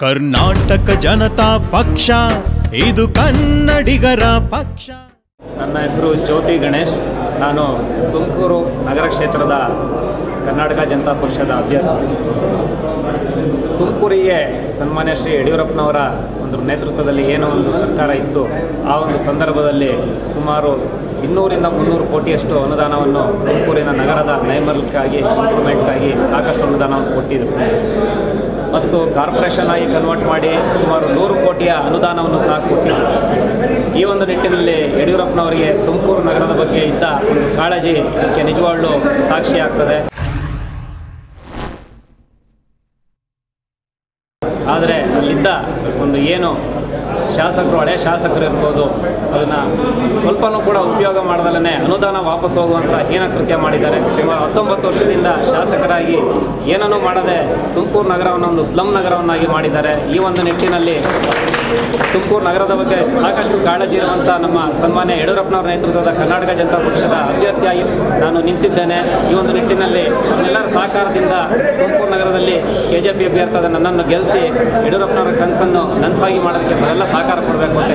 ಕರ್ನಾಟಕ ಜನತಾ ಪಕ್ಷ ಇದು ಕನ್ನಡಿಗರ ಪಕ್ಷ. ನನ್ನ ಹೆಸರು ಜ್ಯೋತಿ ಗಣೇಶ್. ನಾನು ತುಮಕೂರು ನಗರ ಕ್ಷೇತ್ರದ ಕರ್ನಾಟಕ ಜನತಾ ಪಕ್ಷದ ಅಭ್ಯರ್ಥಿ. ತುಮಕೂರಿಗೆ ಸನ್ಮಾನ್ಯ ಶ್ರೀ ಯಡಿಯೂರಪ್ಪನವರ ಒಂದು ನೇತೃತ್ವದಲ್ಲಿ ಏನೋ ಒಂದು ಸರ್ಕಾರ ಇತ್ತು. ಆ ಒಂದು ಸಂದರ್ಭದಲ್ಲಿ ಸುಮಾರು 200ರಿಂದ 300 ಕೋಟಿಯಷ್ಟು ಅನುದಾನವನ್ನು ತುಮಕೂರಿನ ನಗರದ ನೈರ್ಮಲ್ಯಕ್ಕಾಗಿ ಇಂಪ್ರೂವ್ಮೆಂಟ್ಗಾಗಿ ಸಾಕಷ್ಟು ಅನುದಾನವನ್ನು ಕೊಟ್ಟಿದ್ದರು ಮತ್ತು ಕಾರ್ಪೊರೇಷನ್ ಆಗಿ ಕನ್ವರ್ಟ್ ಮಾಡಿ ಸುಮಾರು 100 ಕೋಟಿಯ ಅನುದಾನವನ್ನು ಸಹ ಕೊಟ್ಟಿದ್ದರು. ಈ ಒಂದು ನಿಟ್ಟಿನಲ್ಲಿ ಯಡಿಯೂರಪ್ಪನವರಿಗೆ ತುಮಕೂರು ನಗರದ ಬಗ್ಗೆ ಇದ್ದ ಒಂದು ಕಾಳಜಿ ಇದಕ್ಕೆ ನಿಜವಾಗ್ಲೂ ಸಾಕ್ಷಿಯಾಗ್ತದೆ. ಆದರೆ ಅಲ್ಲಿದ್ದ ಒಂದು ಏನು ಶಾಸಕರು, ಹಳೆ ಶಾಸಕರು ಇರ್ಬೋದು, ಅದನ್ನು ಸ್ವಲ್ಪನೂ ಕೂಡ ಉಪಯೋಗ ಮಾಡದಲ್ಲೇ ಅನುದಾನ ವಾಪಸ್ ಹೋಗುವಂಥ ಹೀನ ಕೃತ್ಯ ಮಾಡಿದ್ದಾರೆ. ಸುಮಾರು 19 ವರ್ಷದಿಂದ ಶಾಸಕರಾಗಿ ಏನನ್ನೂ ಮಾಡದೆ ತುಮಕೂರು ನಗರವನ್ನು ಒಂದು ಸ್ಲಮ್ ನಗರವನ್ನಾಗಿ ಮಾಡಿದ್ದಾರೆ. ಈ ಒಂದು ನಿಟ್ಟಿನಲ್ಲಿ ತುಮಕೂರು ನಗರದ ಬಗ್ಗೆ ಸಾಕಷ್ಟು ಕಾಳಜಿ ಇರುವಂಥ ನಮ್ಮ ಸನ್ಮಾನ್ಯ ಯಡಿಯೂರಪ್ಪನವರ ನೇತೃತ್ವದ ಕರ್ನಾಟಕ ಜನತಾ ಪಕ್ಷದ ಅಭ್ಯರ್ಥಿಯಾಗಿ ನಾನು ನಿಂತಿದ್ದೇನೆ. ಈ ಒಂದು ನಿಟ್ಟಿನಲ್ಲಿ ಎಲ್ಲರ ಸಹಕಾರದಿಂದ ತುಮಕೂರು ನಗರದಲ್ಲಿ KJP ಅಭ್ಯರ್ಥಿಯಾದ ನನ್ನನ್ನು ಗೆಲ್ಲಿಸಿ ಯಡಿಯೂರಪ್ಪನವರ ಕನಸನ್ನು ನನಸಾಗಿ ಮಾಡೋದಕ್ಕೆ ಎಲ್ಲ ಸಹಕಾರ ಕೊಡಬೇಕು ಅಂತ